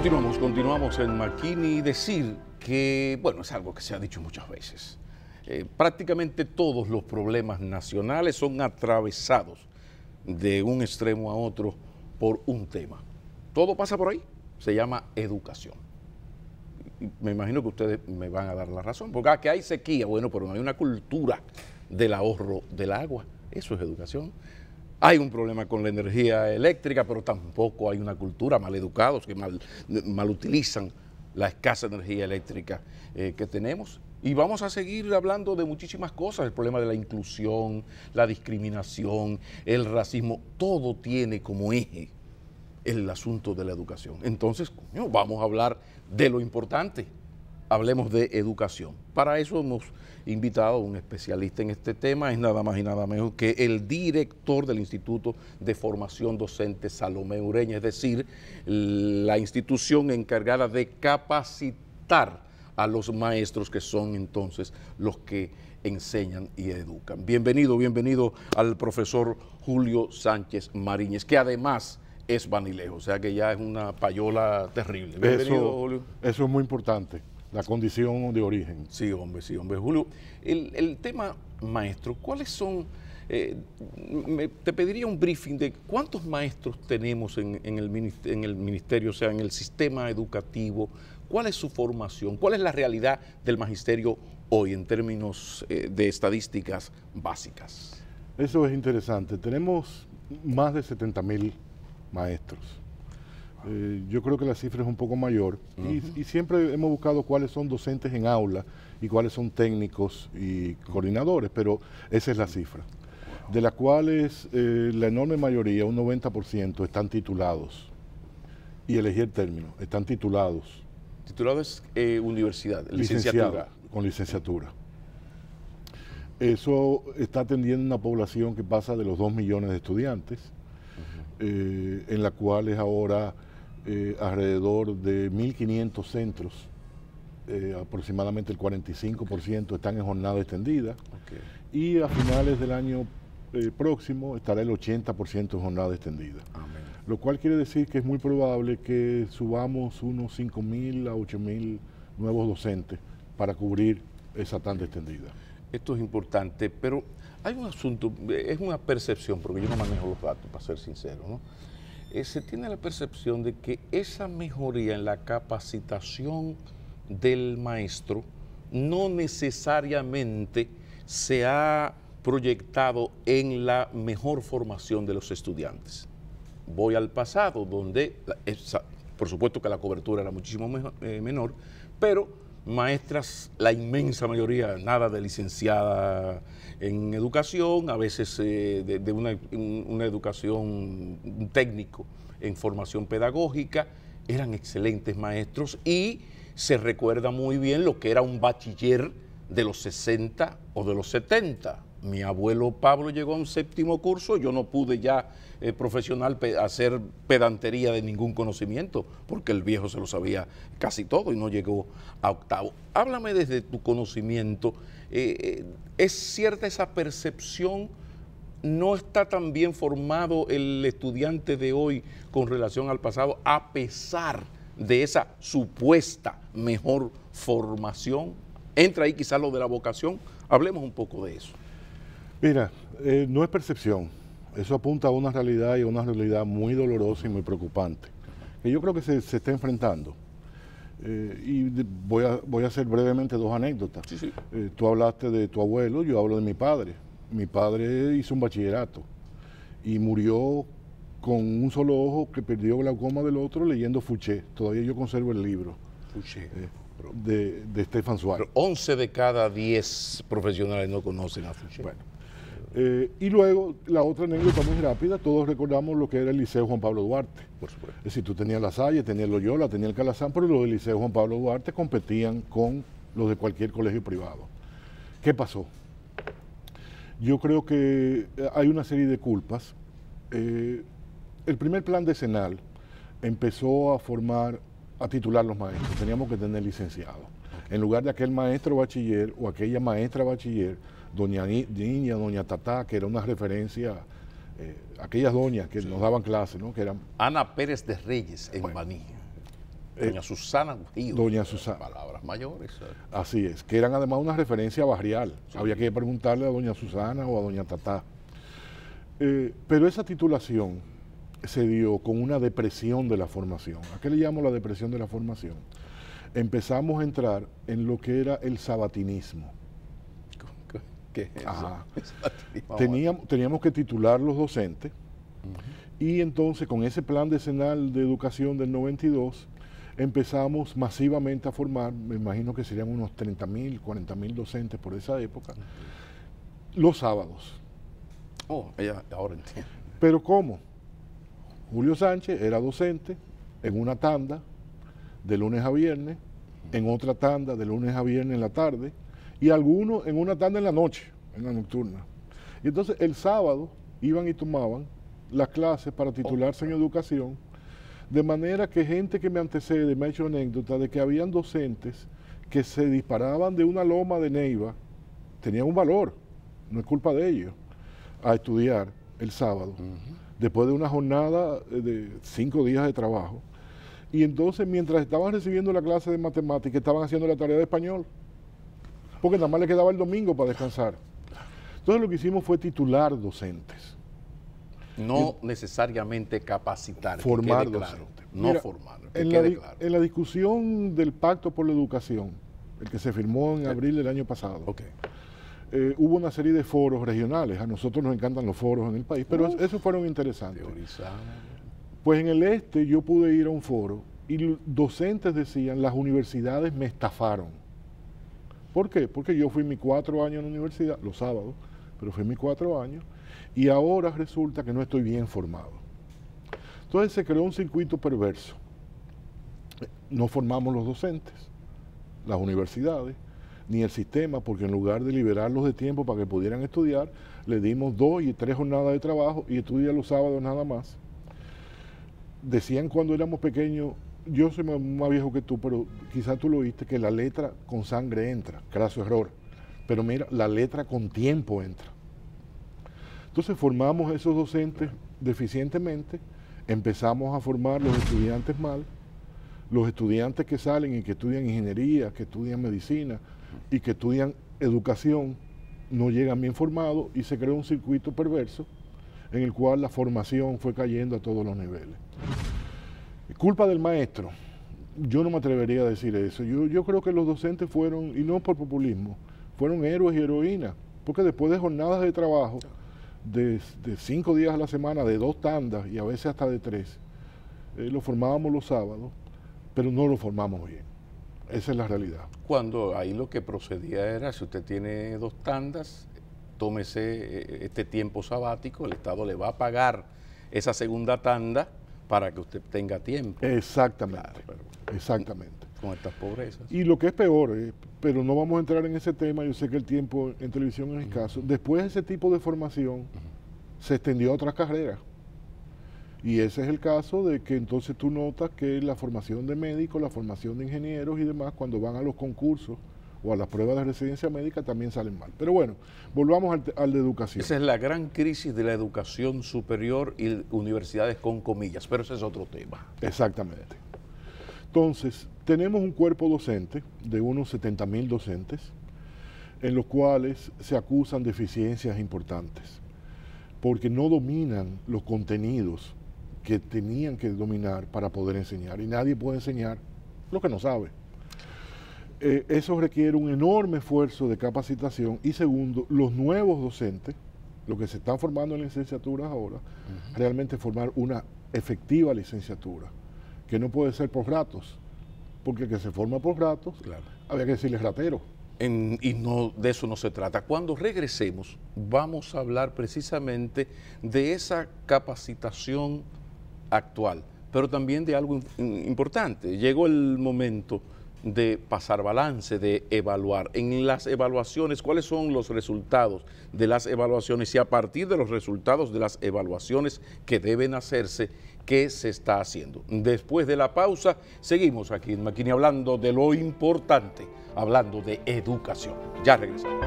Continuamos en Makini y decir que, bueno, es algo que se ha dicho muchas veces. Prácticamente todos los problemas nacionales son atravesados de un extremo a otro por un tema. Todo pasa por ahí, se llama educación. Y me imagino que ustedes me van a dar la razón, porque que hay sequía, bueno, pero no hay una cultura del ahorro del agua, eso es educación. Hay un problema con la energía eléctrica, pero tampoco hay una cultura, maleducados que mal utilizan la escasa energía eléctrica que tenemos. Y vamos a seguir hablando de muchísimas cosas, el problema de la inclusión, la discriminación, el racismo, todo tiene como eje el asunto de la educación. Entonces, coño, vamos a hablar de lo importante, hablemos de educación. Para eso hemos invitado a un especialista en este tema, es nada más y nada menos que el director del Instituto de Formación Docente Salomé Ureña, es decir, la institución encargada de capacitar a los maestros que son entonces los que enseñan y educan. Bienvenido al profesor Julio Sánchez Mariñez, que además es banilejo, o sea que ya es una payola terrible. Bienvenido, Julio. Eso es muy importante. La condición de origen. Sí, hombre. Julio, el tema maestro, ¿cuáles son? Te pediría un briefing de cuántos maestros tenemos en el ministerio, o sea, en el sistema educativo, cuál es su formación, cuál es la realidad del magisterio hoy en términos de estadísticas básicas. Eso es interesante. Tenemos más de 70.000 maestros. Yo creo que la cifra es un poco mayor y siempre hemos buscado cuáles son docentes en aula y cuáles son técnicos y coordinadores, pero esa es la cifra, de las cuales la enorme mayoría, un 90%, están titulados. Y elegí el término, están titulados. Titulado es universidad, licenciatura. Con licenciatura. Eso está atendiendo una población que pasa de los 2 millones de estudiantes, en la cual es ahora alrededor de 1.500 centros, aproximadamente el 45% están en jornada extendida, y a finales del año próximo estará el 80% en jornada extendida. Amén. Lo cual quiere decir que es muy probable que subamos unos 5.000 a 8.000 nuevos docentes para cubrir esa tanda extendida. Esto es importante, pero hay un asunto, es una percepción, porque yo no manejo los datos, para ser sincero, ¿no? Se tiene la percepción de que esa mejoría en la capacitación del maestro no necesariamente se ha proyectado en la mejor formación de los estudiantes. Voy al pasado, donde, por supuesto que la cobertura era muchísimo menor, pero maestras, la inmensa mayoría, nada de licenciada en educación, a veces de una educación, un técnico en formación pedagógica, eran excelentes maestros y se recuerda muy bien lo que era un bachiller de los 60 o de los 70. Mi abuelo Pablo llegó a un 7º curso, yo no pude ya profesional hacer pedantería de ningún conocimiento, porque el viejo se lo sabía casi todo y no llegó a 8º. Háblame desde tu conocimiento, ¿es cierta esa percepción? ¿No está tan bien formado el estudiante de hoy con relación al pasado, a pesar de esa supuesta mejor formación? ¿Entra ahí quizás lo de la vocación? Hablemos un poco de eso. Mira, no es percepción, eso apunta a una realidad y a una realidad muy dolorosa y muy preocupante, que yo creo que se está enfrentando. Y voy a hacer brevemente 2 anécdotas. Sí. Tú hablaste de tu abuelo, yo hablo de mi padre. Mi padre hizo un bachillerato y murió con un solo ojo, que perdió glaucoma del otro, leyendo Fouché. Todavía yo conservo el libro. Fouché. De Stefan Zweig. Pero 11 de cada 10 profesionales no conocen a Fouché. Bueno. Y luego, la otra anécdota muy rápida, todos recordamos lo que era el Liceo Juan Pablo Duarte. Por supuesto. Es decir, tú tenías La Salle, tenías el Loyola, tenías el Calazán, pero los del Liceo Juan Pablo Duarte competían con los de cualquier colegio privado. ¿Qué pasó? Yo creo que hay una serie de culpas. El primer plan decenal empezó a titular los maestros. Teníamos que tener licenciados. En lugar de aquel maestro bachiller o aquella maestra bachiller, doña Niña, doña Tatá, que era una referencia, aquellas doñas que nos daban clases, ¿no? Que eran Ana Pérez de Reyes en Baní. Doña Susana Gujio. Doña Susana. Palabras mayores. Así es, que eran además una referencia barrial. Sí. Había que preguntarle a doña Susana o a doña Tatá. Pero esa titulación se dio con una depresión de la formación. ¿A qué le llamo la depresión de la formación? Empezamos a entrar en lo que era el sabatinismo. ¿Qué es eso? Teníamos que titular los docentes, y entonces con ese plan decenal de educación del 92 empezamos masivamente a formar, me imagino que serían unos 30.000, 40.000 docentes por esa época, los sábados. Oh, ahora entiendo. ¿Pero cómo? Julio Sánchez era docente en una tanda de lunes a viernes, en otra tanda de lunes a viernes en la tarde, y algunos en una tanda en la noche, en la nocturna. Y entonces el sábado iban y tomaban las clases para titularse en educación, de manera que gente que me antecede me ha hecho anécdota de que habían docentes que se disparaban de una loma de Neiva, tenían un valor, no es culpa de ellos, a estudiar el sábado, después de una jornada de 5 días de trabajo. Y entonces, mientras estaban recibiendo la clase de matemática, estaban haciendo la tarea de español, porque nada más le quedaba el domingo para descansar. Entonces lo que hicimos fue titular docentes. No necesariamente capacitar, formar que quede claro. docentes. No Mira, formar, que en quede claro. En la discusión del Pacto por la Educación, el que se firmó en abril del año pasado, hubo una serie de foros regionales. A nosotros nos encantan los foros en el país, pero esos fueron interesantes. Pues en el este yo pude ir a un foro y docentes decían, las universidades me estafaron. ¿Por qué? Porque yo fui mis 4 años en la universidad, los sábados, pero fui mis 4 años, y ahora resulta que no estoy bien formado. Entonces se creó un circuito perverso. No formamos los docentes, las universidades, ni el sistema, porque en lugar de liberarlos de tiempo para que pudieran estudiar, le dimos 2 y 3 jornadas de trabajo y estudia los sábados nada más. Decían cuando éramos pequeños, yo soy más viejo que tú, pero quizás tú lo oíste, que la letra con sangre entra, craso error. Pero mira, la letra con tiempo entra. Entonces formamos a esos docentes deficientemente, empezamos a formar los estudiantes mal, los estudiantes que salen y que estudian ingeniería, que estudian medicina y que estudian educación, no llegan bien formados y se creó un circuito perverso en el cual la formación fue cayendo a todos los niveles. Culpa del maestro, yo no me atrevería a decir eso. Yo creo que los docentes fueron, y no por populismo, fueron héroes y heroínas, porque después de jornadas de trabajo, de 5 días a la semana, de 2 tandas y a veces hasta de 3, lo formábamos los sábados, pero no lo formamos bien. Esa es la realidad. Cuando ahí lo que procedía era, si usted tiene 2 tandas, tómese este tiempo sabático, el Estado le va a pagar esa segunda tanda para que usted tenga tiempo. Exactamente, claro, exactamente. Con estas pobrezas. Y lo que es peor, pero no vamos a entrar en ese tema, yo sé que el tiempo en televisión es escaso, después ese tipo de formación se extendió a otras carreras. Y ese es el caso de que entonces tú notas que la formación de médicos, la formación de ingenieros y demás, cuando van a los concursos o a las pruebas de residencia médica también salen mal. Pero bueno, volvamos al de educación. Esa es la gran crisis de la educación superior y universidades con comillas, pero ese es otro tema. Exactamente. Entonces, tenemos un cuerpo docente de unos 70.000 docentes, en los cuales se acusan deficiencias importantes, porque no dominan los contenidos que tenían que dominar para poder enseñar, y nadie puede enseñar lo que no sabe. Eso requiere un enorme esfuerzo de capacitación, y segundo, los nuevos docentes, los que se están formando en licenciaturas ahora, realmente formar una efectiva licenciatura, que no puede ser por ratos, porque el que se forma por ratos, había que decirle ratero. Y no, de eso no se trata. Cuando regresemos, vamos a hablar precisamente de esa capacitación actual, pero también de algo importante. Llegó el momento de pasar balance, de evaluar. En las evaluaciones, ¿cuáles son los resultados de las evaluaciones? Y a partir de los resultados de las evaluaciones que deben hacerse, ¿qué se está haciendo? Después de la pausa, seguimos aquí en Maquini hablando de lo importante, hablando de educación. Ya regresamos.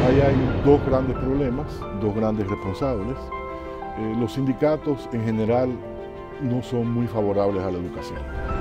Ahí hay 2 grandes problemas, 2 grandes responsables. Los sindicatos en general no son muy favorables a la educación.